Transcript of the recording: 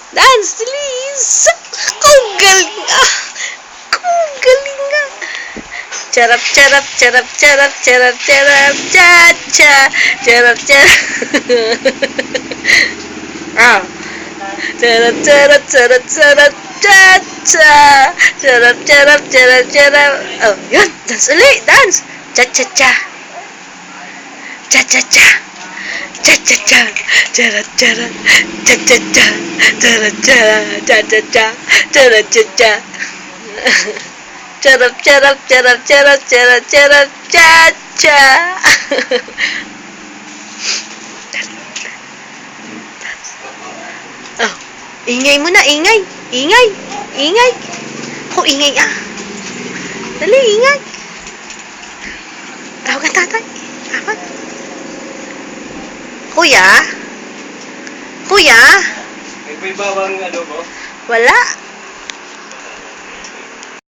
Dance, please! Kung galing ah! Kung galing ah! Charap, charap, charap, charap, charap, charap, cha-cha! Charap, charap! Ah! Charap, charap, charap, charap, cha-cha! Charap, charap, charap, charap! Oh, yun! Dance ulit! Dance! Cha-cha-cha! Cha-cha-cha! Cha-cha-cha! Cha-cha-cha! Cha-cha-cha! Cha-cha-cha! Cha-cha-cha! Cha-cha-cha! Charap, charap, charap, charap, charap, charap, cha-cha! Oh, ingay mo na, ingay! Ingay! Ingay! Oh, ingay ah! Dali, ingay! Tawagan tatay! Tawag! Kuya? Kuya? May bawang ano mo? Wala!